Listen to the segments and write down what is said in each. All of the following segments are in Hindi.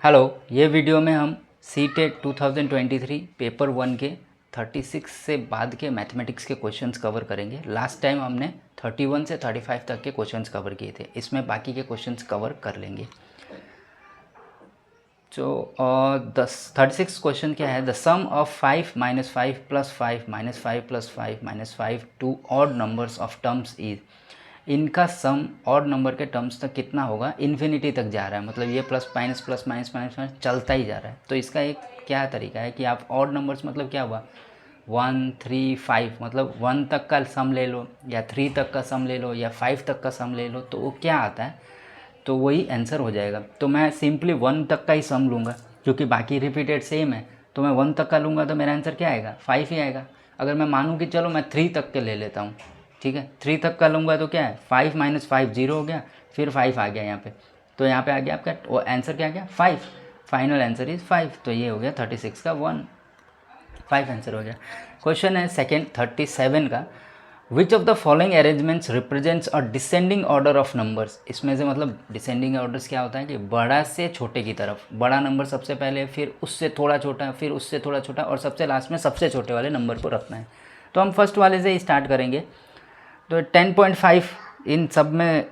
हेलो, ये वीडियो में हम सीटेट 2023 पेपर 1 के 36 से बाद के मैथमेटिक्स के क्वेश्चंस कवर करेंगे। लास्ट टाइम हमने 31 से 35 तक के क्वेश्चंस कवर किए थे, इसमें बाकी के क्वेश्चंस कवर कर लेंगे। तो 36 क्वेश्चन क्या है, the sum of 5 minus 5 plus 5 minus 5 plus 5 minus 5 to odd numbers of terms is, इनका सम ऑड नंबर के टर्म्स तक कितना होगा, इन्फिनिटी तक जा रहा है, मतलब ये plus minus plus minus minus minus चलता ही जा रहा है। तो इसका एक क्या तरीका है कि आप ऑड नंबर्स मतलब क्या हुआ 1 3 5, मतलब 1 तक का सम ले लो या 3 तक का सम ले लो या 5 तक का सम ले लो, तो वो क्या आता है, तो वही आंसर हो जाएगा। तो मैं सिंपली 1 तक का ही सम लूँगा क्योंकि बाकी रिपीटेड सेम है, तो मैं 1 तक का लूँगा तो मेरा आंसर क्या आएगा 5 ही आएगा। अगर मैं मानूँ कि चलो मैं 3 तक के ले लेता हूँ, ठीक है, 3 तक का लूँगा तो क्या है 5 माइनस 5 0 हो गया, फिर 5 आ गया यहाँ पे, तो यहाँ पे आ गया आपका वो आंसर क्या आ गया 5, फाइनल आंसर इज़ 5। तो ये हो गया 36 का 5 आंसर हो गया। क्वेश्चन है सेकेंड 37 का, विच of the following arrangements represents a descending order of numbers. इसमें से मतलब डिसेंडिंग ऑर्डर्स क्या होता है कि बड़ा से छोटे की तरफ, बड़ा नंबर सबसे पहले, फिर उससे थोड़ा छोटा, फिर उससे थोड़ा छोटा और सबसे लास्ट में सबसे छोटे वाले नंबर को रखना है। तो हम फर्स्ट वाले से ही स्टार्ट करेंगे। तो 10.5 इन सब में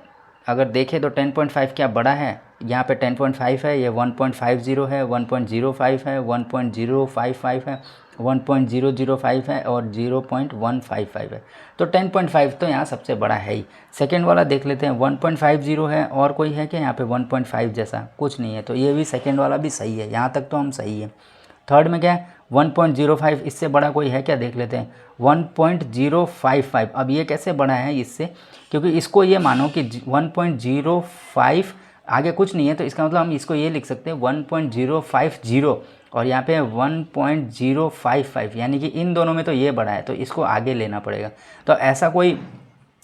अगर देखें तो 10.5 क्या बड़ा है, यहाँ पे 10.5 है, ये 1.50 है, 1.05 है, 1.055 है, 1.005 है और 0.155 है। तो 10.5 तो यहाँ सबसे बड़ा है ही। सेकेंड वाला देख लेते हैं, 1.50 है, और कोई है कि यहाँ पे 1.5 जैसा कुछ नहीं है, तो ये भी सेकेंड वाला भी सही है, यहाँ तक तो हम सही है। थर्ड में क्या है 1.05, इससे बड़ा कोई है क्या, देख लेते हैं 1.055। अब ये कैसे बड़ा है इससे, क्योंकि इसको ये मानो कि 1.05 आगे कुछ नहीं है, तो इसका मतलब हम इसको ये लिख सकते हैं 1.050 और यहाँ पे 1.055, यानी कि इन दोनों में तो ये बड़ा है, तो इसको आगे लेना पड़ेगा। तो ऐसा कोई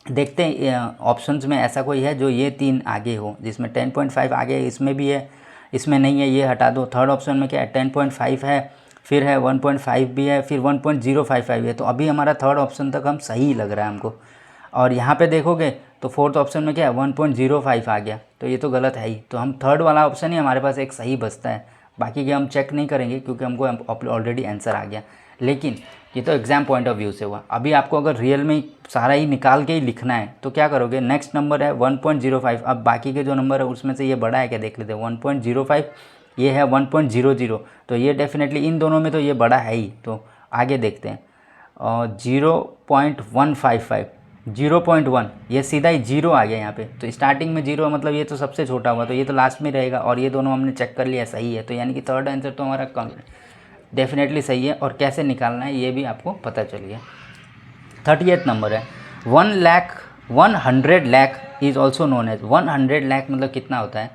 देखते हैं ऑप्शंस में, ऐसा कोई है जो ये तीन आगे हो, जिसमें 10.5 आगे है, इसमें भी है, इसमें नहीं है, ये हटा दो। थर्ड ऑप्शन में क्या है 10.5 है, फिर है 1.5 भी है, फिर 1.055 है। तो अभी हमारा थर्ड ऑप्शन तक हम सही लग रहा है हमको। और यहाँ पे देखोगे तो फोर्थ ऑप्शन में क्या है 1.05 आ गया, तो ये तो गलत है ही। तो हम थर्ड वाला ऑप्शन ही हमारे पास एक सही बचता है, बाकी के हम चेक नहीं करेंगे क्योंकि हमको ऑलरेडी आंसर आ गया। लेकिन ये तो एग्ज़ाम पॉइंट ऑफ व्यू से हुआ। अभी आपको अगर रियल में सारा ही निकाल के ही लिखना है तो क्या करोगे, नेक्स्ट नंबर है 1.05, अब बाकी के जो नंबर है उसमें से ये बड़ा है क्या देख लेते हैं 1.05, ये है 1.00, तो ये डेफिनेटली इन दोनों में तो ये बड़ा है ही। तो आगे देखते हैं 0.155, 0.1, ये सीधा ही 0 आ गया यहाँ पे। तो स्टार्टिंग में 0 मतलब ये तो सबसे छोटा हुआ, तो ये तो लास्ट में रहेगा, और ये दोनों हमने चेक कर लिया सही है, तो यानी कि थर्ड आंसर तो हमारा डेफिनेटली सही है। और कैसे निकालना है ये भी आपको पता चल गया। 38 नंबर है 100 lakh is also known as, 100 lakh मतलब कितना होता है।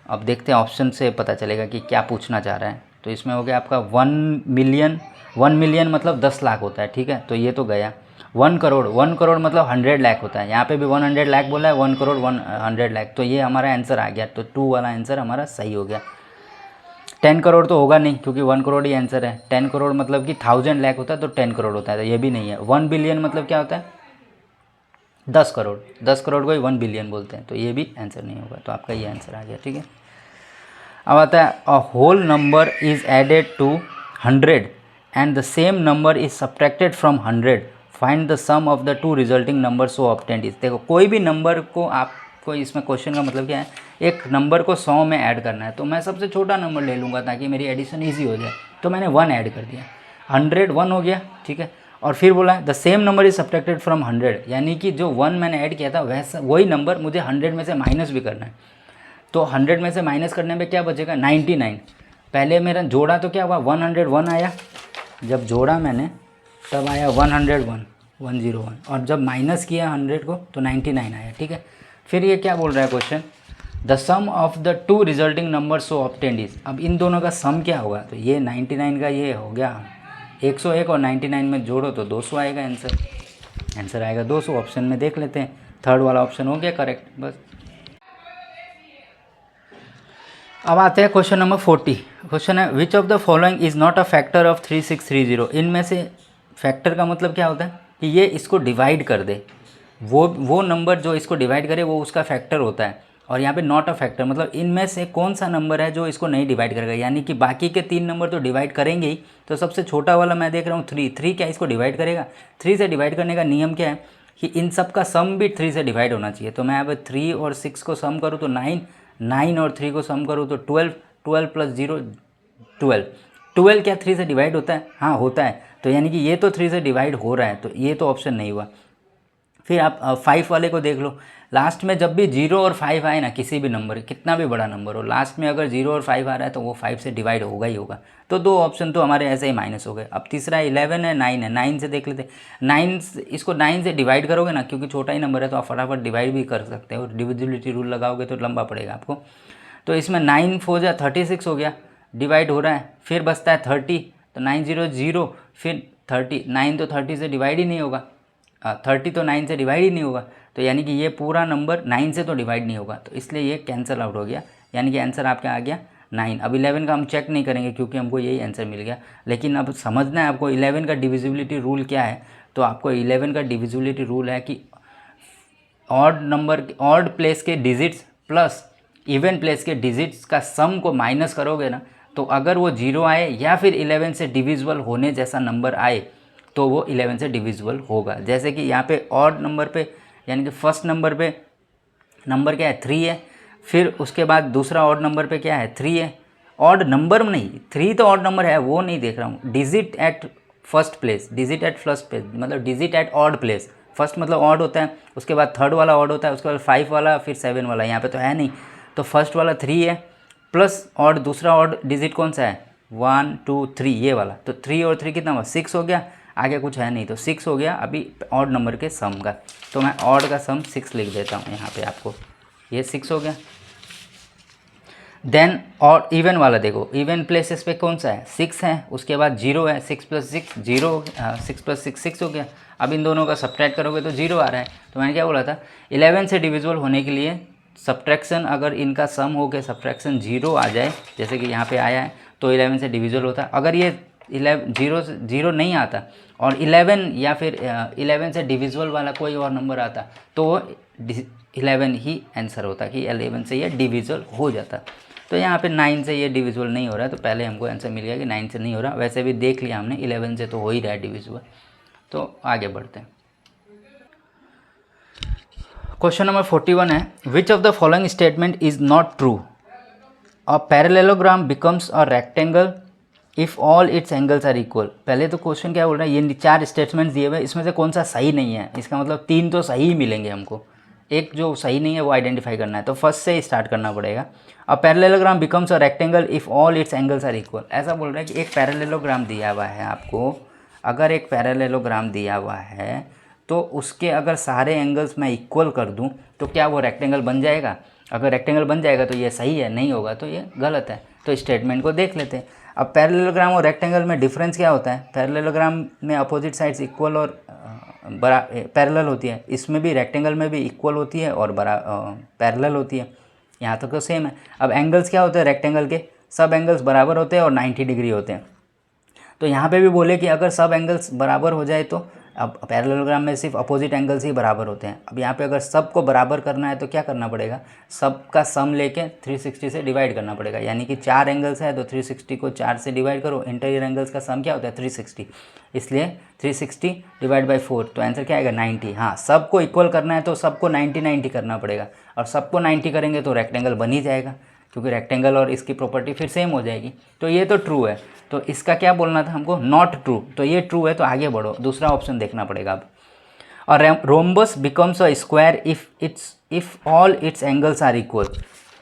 अब देखते हैं ऑप्शन से पता चलेगा कि क्या पूछना चाह रहा है। तो इसमें हो गया आपका 1 मिलियन, 1 मिलियन मतलब 10 लाख होता है, ठीक है, तो ये तो गया। 1 करोड़, 1 करोड़ मतलब 100 लाख होता है, यहाँ पे भी 100 लाख बोला है, 1 करोड़ 100 लाख, तो ये हमारा आंसर आ गया। तो 2 वाला आंसर हमारा सही हो गया। 10 करोड़ तो होगा नहीं क्योंकि 1 करोड़ ही आंसर है। 10 करोड़ मतलब कि 1000 लाख होता है, तो 10 करोड़ होता है, तो ये भी नहीं है। 1 बिलियन मतलब क्या होता है 10 करोड़, 10 करोड़ को ही 1 बिलियन बोलते हैं, तो ये भी आंसर नहीं होगा। तो आपका ये आंसर आ गया, ठीक है। अब आता है a whole number is added to 100 and the same number is subtracted from 100, find the sum of the two resulting number so obtained is. देखो कोई भी नंबर को आपको, इसमें क्वेश्चन का मतलब क्या है, एक नंबर को 100 में ऐड करना है, तो मैं सबसे छोटा नंबर ले लूँगा ताकि मेरी एडिशन ईजी हो जाए। तो मैंने 1 ऐड कर दिया, 100 1 हो गया, ठीक है। और फिर बोला the same number is subtracted from 100, यानी कि जो 1 मैंने ऐड किया था वैसा वही नंबर मुझे 100 में से माइनस भी करना है। तो 100 में से माइनस करने में क्या बचेगा 99। पहले मेरा जोड़ा तो क्या हुआ 101 आया, जब जोड़ा मैंने तब आया 101, 101, और जब माइनस किया 100 को तो 99 आया, ठीक है। फिर ये क्या बोल रहा है question, the sum of the two resulting number so obtained is. अब इन दोनों का सम क्या होगा, तो ये 99 का ये हो गया 101 और 99 में जोड़ो तो 200 आएगा आंसर आएगा 200। ऑप्शन में देख लेते हैं, थर्ड वाला ऑप्शन हो गया करेक्ट, बस। अब आते हैं क्वेश्चन नंबर 40। क्वेश्चन है which of the following is not a factor of 3630। इनमें से फैक्टर का मतलब क्या होता है कि ये इसको डिवाइड कर दे, वो नंबर जो इसको डिवाइड करे वो उसका फैक्टर होता है। और यहाँ पे नॉट अ फैक्टर मतलब इनमें से कौन सा नंबर है जो इसको नहीं डिवाइड करेगा, यानी कि बाकी के 3 नंबर तो डिवाइड करेंगे ही, तो सबसे छोटा वाला मैं देख रहा हूँ 3 क्या इसको डिवाइड करेगा। 3 से डिवाइड करने का नियम क्या है कि इन सब का सम भी 3 से डिवाइड होना चाहिए। तो मैं अब 3 और 6 को सम करूँ तो 9, 9 और 3 को सम करूँ तो 12, 12 प्लस 0 12। 12 क्या 3 से डिवाइड होता है? हाँ होता है। तो यानी कि ये तो 3 से डिवाइड हो रहा है, तो ये तो ऑप्शन नहीं हुआ। फिर आप 5 वाले को देख लो, लास्ट में जब भी 0 और 5 आए ना, किसी भी नंबर कितना भी बड़ा नंबर हो, लास्ट में अगर 0 और 5 आ रहा है तो वो 5 से डिवाइड होगा ही होगा। तो 2 ऑप्शन तो हमारे ऐसे ही माइनस हो गए। अब तीसरा 11 है, 9 है, 9 से देख लेते। 9 इसको 9 से डिवाइड करोगे ना, क्योंकि छोटा ही नंबर है तो आप फटाफट डिवाइड भी कर सकते हो, डिविजिबिलिटी रूल लगाओगे तो लंबा पड़ेगा आपको। तो इसमें 9 4 जा 36 हो गया, डिवाइड हो रहा है। फिर बचता है 30, तो 9 0 0, फिर 30, 9 तो 30 से डिवाइड ही नहीं होगा, 30 तो 9 से डिवाइड ही नहीं होगा। तो यानी कि ये पूरा नंबर 9 से तो डिवाइड नहीं होगा, तो इसलिए ये कैंसिल आउट हो गया। यानी कि आंसर आपका आ गया 9। अब 11 का हम चेक नहीं करेंगे क्योंकि हमको यही आंसर मिल गया। लेकिन अब समझना है आपको 11 का डिविजिबिलिटी रूल क्या है। तो आपको 11 का डिविजिबिलिटी रूल है कि ऑड नंबर, ऑड प्लेस के डिजिट्स प्लस इवन प्लेस के डिजिट्स का सम को माइनस करोगे ना, तो अगर वो 0 आए या फिर 11 से डिविजिबल होने जैसा नंबर आए तो वो 11 से डिविजिबल होगा। जैसे कि यहाँ पे ऑड नंबर पे, यानी कि फर्स्ट नंबर पे नंबर क्या है 3 है, फिर उसके बाद दूसरा ऑड नंबर पे क्या है 3 है। ऑड नंबर में नहीं, 3 तो ऑड नंबर है, वो नहीं देख रहा हूँ। Digit at first place, digit at first place मतलब digit at odd place. First मतलब ऑड होता है, उसके बाद थर्ड वाला ऑड होता है, उसके बाद 5 वाला, फिर 7 वाला। यहाँ पे तो है नहीं, तो फर्स्ट वाला 3 है प्लस ऑड, दूसरा ऑड डिजिट कौन सा है 1 2 3 ये वाला। तो 3 और 3 कितना हुआ 6 हो गया, आगे कुछ है नहीं तो 6 हो गया अभी ऑड नंबर के सम का। तो मैं ऑड का सम 6 लिख देता हूँ यहाँ पे आपको, ये 6 हो गया। देन और इवन वाला देखो, इवन प्लेसेस पे कौन सा है 6 है, उसके बाद 0 है, 6 प्लस 6 0, 6 प्लस 6 6 हो गया। अब इन दोनों का सब्ट्रैक्ट करोगे तो 0 आ रहा है। तो मैंने क्या बोला था 11 से डिविजिबल होने के लिए सब्ट्रैक्शन, अगर इनका सम हो के सब्ट्रैक्शन 0 आ जाए, जैसे कि यहाँ पे आया है, तो 11 से डिविजिबल होता है। अगर ये 0 नहीं आता और 11 या फिर 11 से डिविजिबल वाला कोई और नंबर आता तो 11 ही आंसर होता कि 11 से ये डिविजिबल हो जाता। तो यहाँ पे 9 से ये डिविजिबल नहीं हो रहा है, तो पहले हमको आंसर मिल गया कि 9 से नहीं हो रहा। वैसे भी देख लिया हमने 11 से तो हो ही रहा है डिविजिबल। तो आगे बढ़ते हैं। क्वेश्चन नंबर 41 है, which of the following statement is not true? A parallelogram becomes a rectangle if all its angles are equal. पहले तो क्वेश्चन क्या बोल रहा है, ये 4 स्टेटमेंट्स दिए हुए, इसमें से कौन सा सही नहीं है। इसका मतलब 3 तो सही ही मिलेंगे हमको, एक जो सही नहीं है वो आइडेंटिफाई करना है। तो फर्स्ट से स्टार्ट करना पड़ेगा। A parallelogram becomes a rectangle if all its angles are equal. ऐसा बोल रहा है कि एक पैरेललोग्राम दिया हुआ है आपको, अगर एक पैरेललोग्राम दिया हुआ है तो उसके अगर सारे एंगल्स मैं इक्वल कर दूं तो क्या वो रेक्टेंगल बन जाएगा? अगर रेक्टेंगल बन जाएगा तो ये सही है, नहीं होगा तो ये गलत है। तो स्टेटमेंट को देख लेते हैं। अब पैरेललोग्राम और रेक्टेंगल में डिफरेंस क्या होता है? पैरेललोग्राम में अपोजिट साइड्स इक्वल और पैरेलल होती है, इसमें भी रेक्टेंगल में भी इक्वल होती है और पैरेलल होती है। यहाँ तक तो सेम है। अब एंगल्स क्या होते हैं रेक्टेंगल के? सब एंगल्स बराबर होते हैं और 90 डिग्री होते हैं। तो यहाँ पे भी बोले कि अगर सब एंगल्स बराबर हो जाए तो, अब पैरेललोग्राम में सिर्फ अपोजिट एंगल्स ही बराबर होते हैं। अब यहाँ पे अगर सब को बराबर करना है तो क्या करना पड़ेगा? सब का सम लेके 360 से डिवाइड करना पड़ेगा। यानी कि 4 एंगल्स है तो 360 को 4 से डिवाइड करो। इंटीरियर एंगल्स का सम क्या होता है 360, इसलिए 360 डिवाइड बाई 4, तो आंसर क्या आएगा 90। हाँ, सबको इक्वल करना है तो सबको 90 करना पड़ेगा, और सबको 90 करेंगे तो रेक्टेंगल बन ही जाएगा, क्योंकि रेक्टेंगल और इसकी प्रॉपर्टी फिर सेम हो जाएगी। तो ये तो ट्रू है। तो इसका क्या बोलना था हमको? Not true. तो ये ट्रू है, तो आगे बढ़ो, दूसरा ऑप्शन देखना पड़ेगा अब। और rhombus becomes a square if all its angles are equal.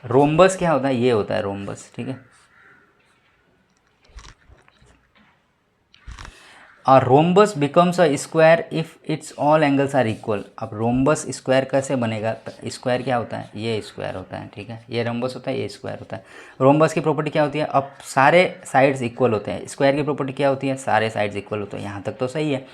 Rhombus क्या होता है? ये होता है रोम्बस, ठीक है। और rhombus becomes a square if its all angles are equal. अब रोम्बस स्क्वायर कैसे बनेगा? स्क्वायर क्या होता है? ये स्क्वायर होता है, ठीक है। ये रोम्बस होता है, ये स्क्वायर होता है। रोम्बस की प्रॉपर्टी क्या होती है? अब सारे साइड्स इक्वल होते हैं। स्क्वायर की प्रॉपर्टी क्या होती है? सारे साइड्स इक्वल होते हैं। यहाँ तक तो सही है।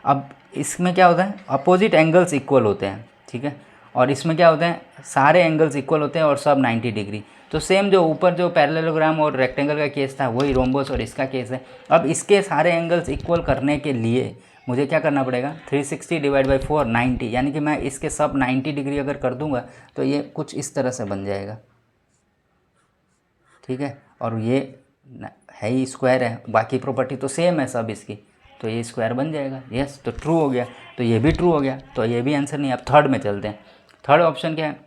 अब इसमें क्या होता है? अपोजिट एंगल्स इक्वल होते हैं, ठीक है। और इसमें क्या होता है? सारे एंगल्स इक्वल होते हैं और सब 90 डिग्री। तो सेम जो ऊपर जो पैरेललोग्राम और रेक्टेंगल का केस था वही रोम्बस और इसका केस है। अब इसके सारे एंगल्स इक्वल करने के लिए मुझे क्या करना पड़ेगा, 360 डिवाइड बाई 4 90, यानी कि मैं इसके सब 90 डिग्री अगर कर दूंगा तो ये कुछ इस तरह से बन जाएगा, ठीक है। और ये है ही स्क्वायर है, बाकी प्रॉपर्टी तो सेम है सब इसकी, तो ये स्क्वायर बन जाएगा। यस, तो ट्रू हो गया, तो ये भी ट्रू हो गया, तो ये भी आंसर नहीं। अब थर्ड में चलते हैं। थर्ड ऑप्शन क्या है,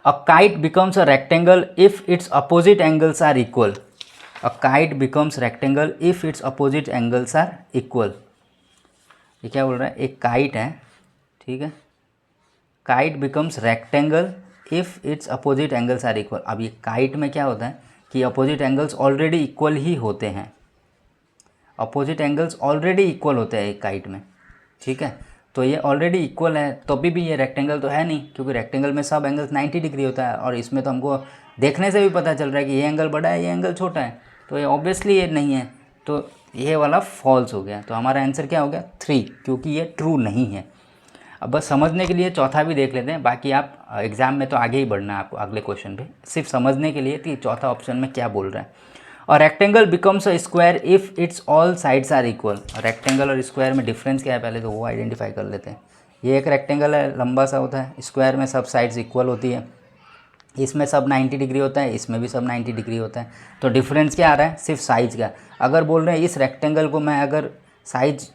a kite becomes a rectangle if its opposite angles are equal. A kite becomes rectangle if its opposite angles are equal. ये क्या बोल रहा है, एक काइट है, ठीक है, kite becomes rectangle if its opposite angles are equal. अब ये काइट में क्या होता है कि अपोजिट एंगल्स ऑलरेडी इक्वल ही होते हैं, अपोजिट एंगल्स ऑलरेडी इक्वल होते हैं एक काइट में, ठीक है। तो ये ऑलरेडी इक्वल है, तो भी ये रेक्टेंगल तो है नहीं, क्योंकि रेक्टेंगल में सब एंगल्स 90 डिग्री होता है, और इसमें तो हमको देखने से भी पता चल रहा है कि ये एंगल बड़ा है, ये एंगल छोटा है, तो ये ऑब्वियसली ये नहीं है, तो ये वाला फॉल्स हो गया। तो हमारा आंसर क्या हो गया, 3, क्योंकि ये ट्रू नहीं है। अब बस समझने के लिए चौथा भी देख लेते हैं, बाकी आप एग्ज़ाम में तो आगे ही बढ़ना है आपको अगले क्वेश्चन पे, सिर्फ समझने के लिए कि चौथा ऑप्शन में क्या बोल रहा है। और rectangle becomes a square if its all sides are equal. Rectangle और स्क्वायर में डिफरेंस क्या है पहले तो वो आइडेंटिफाई कर लेते हैं। ये एक रेक्टेंगल है, लंबा सा होता है, स्क्वायर में सब साइड्स इक्वल होती है, इसमें सब 90 डिग्री होता है, इसमें भी सब 90 डिग्री होता है। तो डिफरेंस क्या आ रहा है, सिर्फ साइज़ का। अगर बोल रहे हैं इस रेक्टेंगल को मैं अगर साइज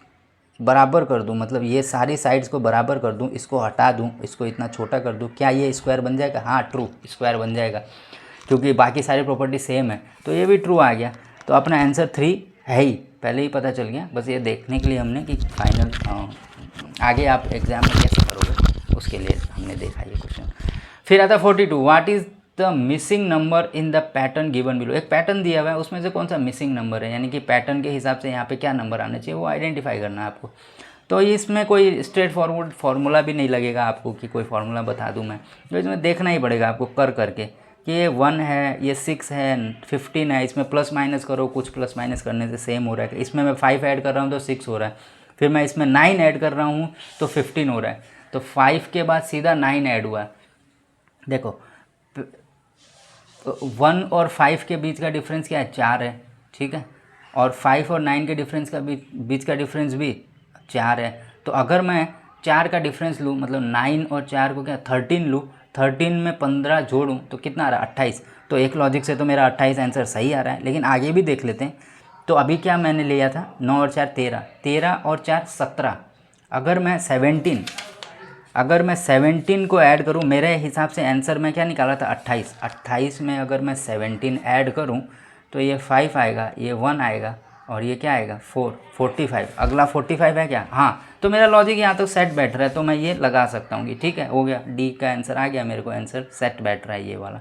बराबर कर दूं, मतलब ये सारी साइड्स को बराबर कर दूं, इसको हटा दूं, इसको इतना छोटा कर दूं, क्या ये स्क्वायर बन जाएगा? हाँ, ट्रू, स्क्वायर बन जाएगा, क्योंकि बाकी सारी प्रॉपर्टी सेम है, तो ये भी ट्रू आ गया। तो अपना आंसर 3 है ही, पहले ही पता चल गया। बस ये देखने के लिए हमने कि फाइनल आगे आप एग्ज़ाम में कैसे करोगे उसके लिए हमने देखा ये क्वेश्चन। फिर आता 42, what is the missing number in the pattern given below. एक पैटर्न दिया हुआ है, उसमें से कौन सा मिसिंग नंबर है, यानी कि पैटर्न के हिसाब से यहाँ पे क्या नंबर आना चाहिए वो आइडेंटिफाई करना है आपको। तो इसमें कोई स्ट्रेट फॉरवर्ड फार्मूला भी नहीं लगेगा आपको कि कोई फार्मूला बता दूँ मैं, तो इसमें देखना ही पड़ेगा आपको कर करके कि ये 1 है, ये 6 है, 15 है, इसमें प्लस माइनस करो, कुछ प्लस माइनस करने से सेम हो रहा है। इसमें मैं 5 ऐड कर रहा हूँ तो 6 हो रहा है, फिर मैं इसमें 9 ऐड कर रहा हूँ तो 15 हो रहा है, तो 5 के बाद सीधा 9 ऐड हुआ। देखो 1 और 5 के बीच का डिफरेंस क्या है, 4 है, ठीक है, और 5 और 9 के डिफरेंस का बीच का डिफरेंस भी 4 है। तो अगर मैं 4 का डिफरेंस लूँ, मतलब 9 और 4 को क्या 13 लूँ, 13 में 15 जोड़ूँ तो कितना आ रहा है, 28। तो एक लॉजिक से तो मेरा 28 आंसर सही आ रहा है, लेकिन आगे भी देख लेते हैं। तो अभी क्या मैंने लिया था, 9 और 4 13, 13 और 4 17। अगर मैं 17 को ऐड करूं, मेरे हिसाब से आंसर में क्या निकाला था 28, 28 में अगर मैं 17 ऐड करूं तो ये 5 आएगा, ये 1 आएगा, और ये क्या आएगा 4, 45। अगला 45 है क्या, हाँ, तो मेरा लॉजिक यहाँ तो सेट बैठ रहा है, तो मैं ये लगा सकता हूँ कि ठीक है, हो गया, डी का आंसर आ गया मेरे को, आंसर सेट बैठ रहा है ये वाला।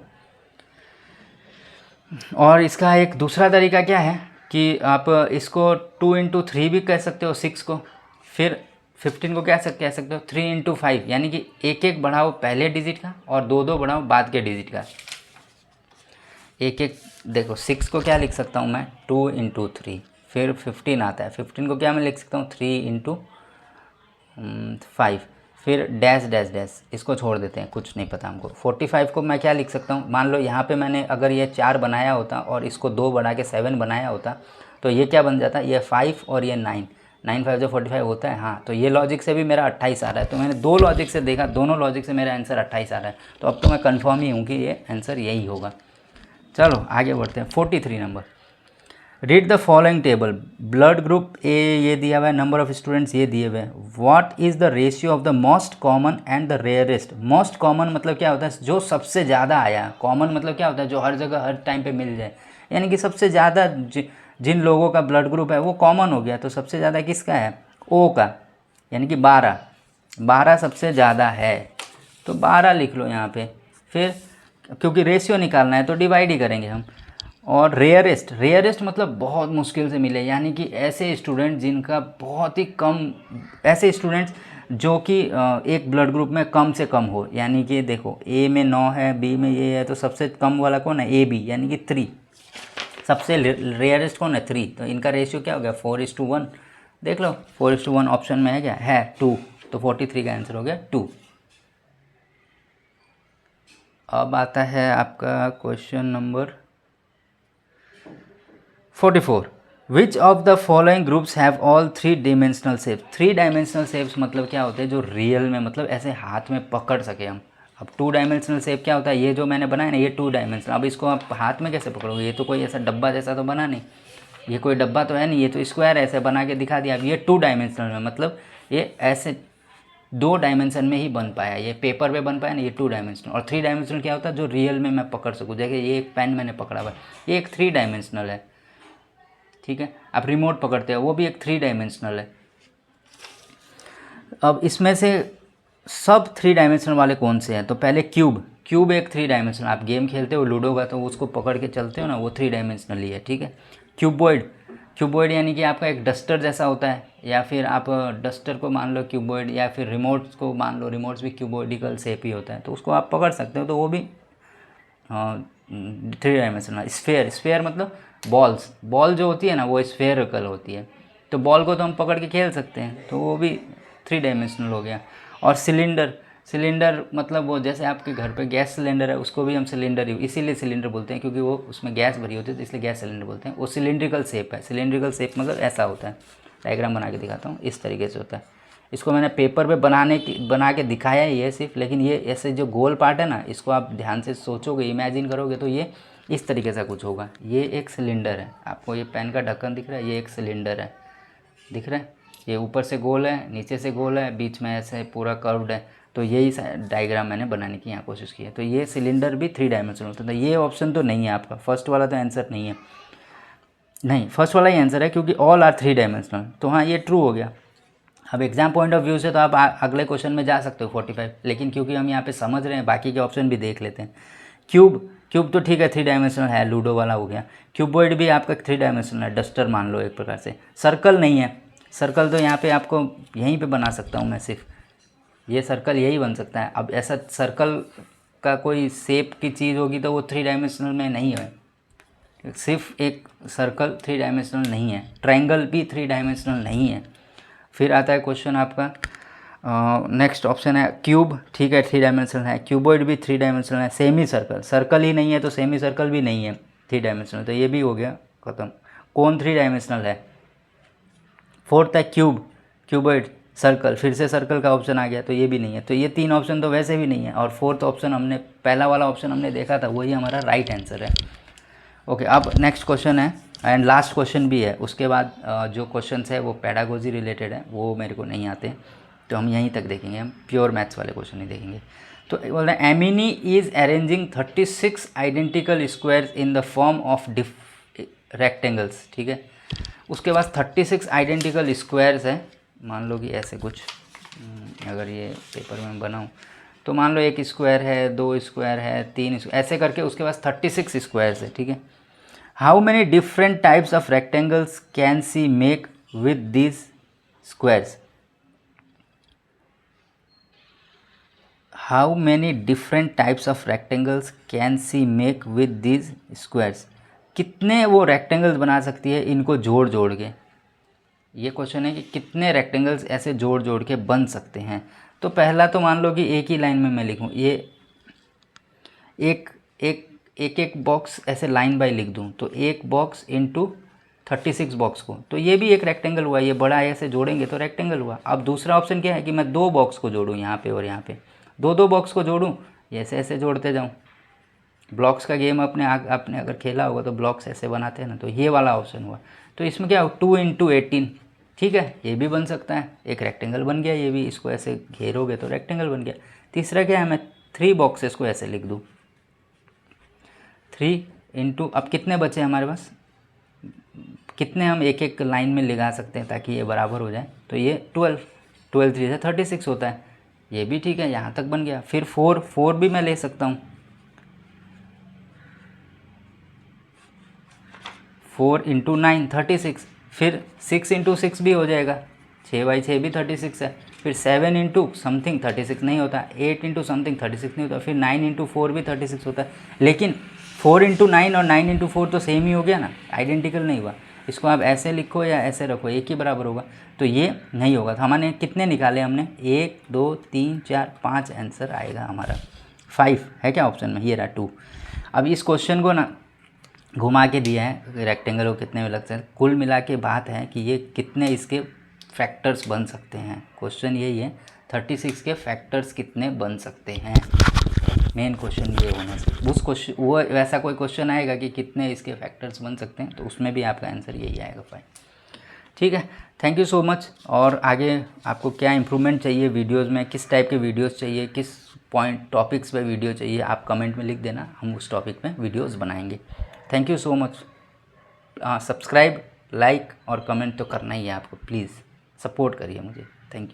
और इसका एक दूसरा तरीका क्या है कि आप इसको 2 इंटू 3 भी कह सकते हो 6 को, फिर 15 को क्या कह सकते हो 3 इंटू 5, यानी कि एक एक बढ़ाओ पहले डिजिट का और 2 बढ़ाओ बाद के डिजिट का। एक एक देखो 6 को क्या लिख सकता हूँ मैं 2 इंटू 3, फिर 15 आता है, 15 को क्या मैं लिख सकता हूँ 3 इंटू 5, फिर डैश डैश डैश, इसको छोड़ देते हैं, कुछ नहीं पता हमको। 45 को मैं क्या लिख सकता हूँ, मान लो यहाँ पे मैंने अगर ये 4 बनाया होता और इसको 2 बढ़ा के 7 बनाया होता तो ये क्या बन जाता, ये 5 और ये 9, 9 5 जो 45 होता है। हाँ, तो ये लॉजिक से भी मेरा 28 आ रहा है, तो मैंने 2 लॉजिक से देखा, दोनों लॉजिक से मेरा आंसर 28 आ रहा है, तो अब तो मैं कन्फर्म ही हूँ कि ये आंसर यही होगा। चलो आगे बढ़ते हैं। 43 number, read the following table, blood group A ये दिया हुआ है, नंबर ऑफ स्टूडेंट्स ये दिए हुए हैं, what is the ratio of the most common and the rarest. Most common मतलब क्या होता है, जो सबसे ज़्यादा आया, कॉमन मतलब क्या होता है, जो हर जगह हर टाइम पे मिल जाए, यानी कि सबसे ज़्यादा जिन लोगों का ब्लड ग्रुप है वो कॉमन हो गया, तो सबसे ज़्यादा किसका है, ओ का, यानी कि 12 सबसे ज़्यादा है, तो 12 लिख लो यहाँ पे। फिर क्योंकि रेशियो निकालना है तो डिवाइड ही करेंगे हम। और रेयरेस्ट मतलब बहुत मुश्किल से मिले, यानी कि ऐसे स्टूडेंट जिनका बहुत ही कम, ऐसे स्टूडेंट्स जो कि एक ब्लड ग्रुप में कम से कम हो, यानी कि देखो ए में 9 है, बी में ये है, तो सबसे कम वाला कौन है, ए बी, यानी कि 3। सबसे रेयरेस्ट कौन है, 3, तो इनका रेशियो क्या हो गया 4:1। देख लो 4:1 ऑप्शन में है क्या, है 2, तो 43 का आंसर हो गया 2। अब आता है आपका question number 44। Which of the following groups have all 3 dimensional shapes. 3 dimensional shapes मतलब क्या होते हैं, जो रियल में मतलब ऐसे हाथ में पकड़ सके हम। अब 2 डायमेंशनल शेप क्या होता है, ये जो मैंने बनाया ना ये 2 डायमेंशनल। अब इसको आप हाथ में कैसे पकड़ोगे, ये तो कोई ऐसा डब्बा जैसा तो बना नहीं, ये कोई डब्बा तो है नहीं, ये तो स्क्वायर ऐसे बना के दिखा दिया। अब ये 2 डायमेंशनल में मतलब ये ऐसे 2 डायमेंशन में ही बन पाया, ये पेपर पे बन पाया ना, ये 2 डायमेंशनल। और 3 डायमेंशनल क्या होता है, जो रियल में मैं पकड़ सकूँ। देखिए ये एक पेन मैंने पकड़ा हुआ है, ये एक 3 डायमेंशनल है, ठीक है। आप रिमोट पकड़ते हैं वो भी एक 3 डायमेंशनल है। अब इसमें से सब 3 डायमेंशनल वाले कौन से हैं, तो पहले क्यूब। क्यूब एक 3 डायमेंशनल, आप गेम खेलते हो लूडो का तो उसको पकड़ के चलते हो ना, वो 3 डायमेंशनल ही है, ठीक है। क्यूबॉइड, क्यूबॉइड यानी कि आपका एक डस्टर जैसा होता है, या फिर आप डस्टर को मान लो क्यूबॉइड, या फिर रिमोट्स को मान लो, रिमोट्स भी क्यूबॉइडिकल शेप ही होता है, तो उसको आप पकड़ सकते हो, तो वो भी 3 डायमेंशनल। स्फेयर, स्फेयर मतलब बॉल्स, बॉल जो होती है ना वो स्फेयरिकल होती है, तो बॉल को तो हम पकड़ के खेल सकते हैं, तो वो भी 3 डायमेंशनल हो गया। और सिलेंडर, सिलेंडर मतलब वो जैसे आपके घर पे गैस सिलेंडर है, उसको भी हम सिलेंडर ही इसीलिए सिलेंडर बोलते हैं, क्योंकि वो उसमें गैस भरी होती है तो इसलिए गैस सिलेंडर बोलते हैं। वो सिलेंड्रिकल शेप है, सिलेंड्रिकल शेप मतलब ऐसा होता है। डायग्राम बना के दिखाता हूँ, इस तरीके से होता है। इसको मैंने पेपर पे बना के दिखाया है ये सिर्फ, लेकिन ये ऐसे जो गोल पार्ट है ना, इसको आप ध्यान से सोचोगे, इमेजिन करोगे तो ये इस तरीके से कुछ होगा। ये एक सिलेंडर है, आपको ये पेन का ढक्कन दिख रहा है, ये एक सिलेंडर है, दिख रहा है। ये ऊपर से गोल है, नीचे से गोल है, बीच में ऐसे पूरा कर्व्ड है, तो यही डायग्राम मैंने बनाने की यहाँ कोशिश की है। तो ये सिलेंडर भी 3 डायमेंशनल होता है। तो ये ऑप्शन तो नहीं है आपका, फर्स्ट वाला तो आंसर नहीं है, नहीं फर्स्ट वाला ही आंसर है, क्योंकि ऑल आर 3 डायमेंशनल। तो हाँ ये ट्रू हो गया। अब एग्जाम पॉइंट ऑफ व्यू से तो आप अगले क्वेश्चन में जा सकते हो 45, लेकिन क्योंकि हम यहाँ पे समझ रहे हैं बाकी के ऑप्शन भी देख लेते हैं। क्यूब, क्यूब तो ठीक है 3 डायमेंशनल है, लूडो वाला हो गया। क्यूबॉइड भी आपका 3 डायमेंशनल है, डस्टर मान लो एक प्रकार से। सर्कल नहीं है, सर्कल तो यहाँ पे आपको यहीं पे बना सकता हूँ मैं, सिर्फ ये सर्कल यही बन सकता है। अब ऐसा सर्कल का कोई शेप की चीज़ होगी तो वो 3 डायमेंशनल में नहीं है, सिर्फ एक सर्कल 3 डायमेंशनल नहीं है। ट्रायंगल भी 3 डायमेंशनल नहीं है। फिर आता है क्वेश्चन आपका नेक्स्ट ऑप्शन है क्यूब, ठीक है 3 डायमेंशनल है। क्यूबॉइड भी 3 डायमेंशनल है। सेमी सर्कल, सर्कल ही नहीं है तो सेमी सर्कल भी नहीं है 3 डायमेंशनल, तो ये भी हो गया ख़त्म। कौन 3 डायमेंशनल है, फोर्थ है क्यूब, क्यूबॉइड, सर्कल, फिर से सर्कल का ऑप्शन आ गया, तो ये भी नहीं है। तो ये 3 ऑप्शन तो वैसे भी नहीं है, और फोर्थ ऑप्शन हमने पहला वाला ऑप्शन हमने देखा था, वही हमारा राइट आंसर है। ओके, अब नेक्स्ट क्वेश्चन है एंड लास्ट क्वेश्चन भी है। उसके बाद जो क्वेश्चन है वो पैडागोजी रिलेटेड है, वो मेरे को नहीं आते, तो हम यहीं तक देखेंगे, हम प्योर मैथ्स वाले क्वेश्चन नहीं देखेंगे। तो बोल रहे हैं Amini is arranging 36 identical squares in the form of rectangles, ठीक है। उसके बाद 36 आइडेंटिकल स्क्वायर्स है, मान लो कि ऐसे कुछ, अगर ये पेपर में बनाऊँ तो मान लो एक स्क्वायर है, 2 स्क्वायर है, 3 ऐसे करके उसके पास 36 स्क्वायर्स है, ठीक है। How many different types of rectangles can see make with these squares. How many different types of rectangles can see make with these squares, कितने वो रेक्टेंगल्स बना सकती है इनको जोड़ जोड़ के। ये क्वेश्चन है कि कितने रेक्टेंगल्स ऐसे जोड़ जोड़ के बन सकते हैं। तो पहला तो मान लो कि एक ही लाइन में मैं लिखूँ, ये एक एक एक एक बॉक्स ऐसे लाइन बाय लिख दूँ, तो एक बॉक्स इंटू 36 बॉक्स को, तो ये भी एक रेक्टेंगल हुआ। ये बड़ा ऐसे जोड़ेंगे तो रेक्टेंगल हुआ। अब दूसरा ऑप्शन क्या है कि मैं 2 बॉक्स को जोड़ूँ, यहाँ पे और यहाँ पे 2 बॉक्स को जोड़ूँ, ऐसे ऐसे जोड़ते जाऊँ। ब्लॉक्स का गेम आपने अगर खेला होगा तो ब्लॉक्स ऐसे बनाते हैं ना, तो ये वाला ऑप्शन हुआ। तो इसमें क्या हो 2 इंटू 18, ठीक है, ये भी बन सकता है, एक रेक्टेंगल बन गया ये भी, इसको ऐसे घेरोगे तो रेक्टेंगल बन गया। तीसरा क्या है, मैं 3 बॉक्सेस को ऐसे लिख दूँ, 3 इंटू, अब कितने बचे हमारे पास, कितने हम एक एक लाइन में लगा सकते हैं ताकि ये बराबर हो जाए, तो ये 12 3 से 36 होता है, ये भी ठीक है, यहाँ तक बन गया। फिर 4 भी मैं ले सकता हूँ, 4 इंटू 9 36, फिर 6 इंटू 6 भी हो जाएगा, 6 बाई 6 भी 36 है। फिर 7 इंटू समथिंग 36 नहीं होता, 8 इंटू समथिंग 36 नहीं होता, फिर 9 इंटू 4 भी 36 होता है। लेकिन 4 इंटू 9 और 9 इंटू 4 तो सेम ही हो गया ना, आइडेंटिकल नहीं हुआ। इसको आप ऐसे लिखो या ऐसे रखो, एक ही बराबर होगा, तो ये नहीं होगा। तो हमने कितने निकाले, हमने 1 2 3 4 5 आंसर आएगा हमारा। 5 है क्या ऑप्शन में, ये रहा 2। अब इस क्वेश्चन को ना घुमा के दिया है रेक्टेंगल को कितने में लगते हैं, कुल मिला के बात है कि ये कितने इसके फैक्टर्स बन सकते हैं। क्वेश्चन यही है 36 के फैक्टर्स कितने बन सकते हैं, मेन क्वेश्चन ये होना चाहिए। उस क्वेश्चन वो वैसा कोई क्वेश्चन आएगा कि कितने इसके फैक्टर्स बन सकते हैं, तो उसमें भी आपका आंसर यही आएगा 5। ठीक है, थैंक यू सो मच। और आगे आपको क्या इम्प्रूवमेंट चाहिए वीडियोज़ में, किस टाइप के वीडियोज़ चाहिए, किस पॉइंट टॉपिक्स पे वीडियो चाहिए, आप कमेंट में लिख देना, हम उस टॉपिक पे वीडियोज़ बनाएंगे। Thank you so much. Subscribe, like और कमेंट तो करना ही है आपको, प्लीज़ सपोर्ट करिए मुझे।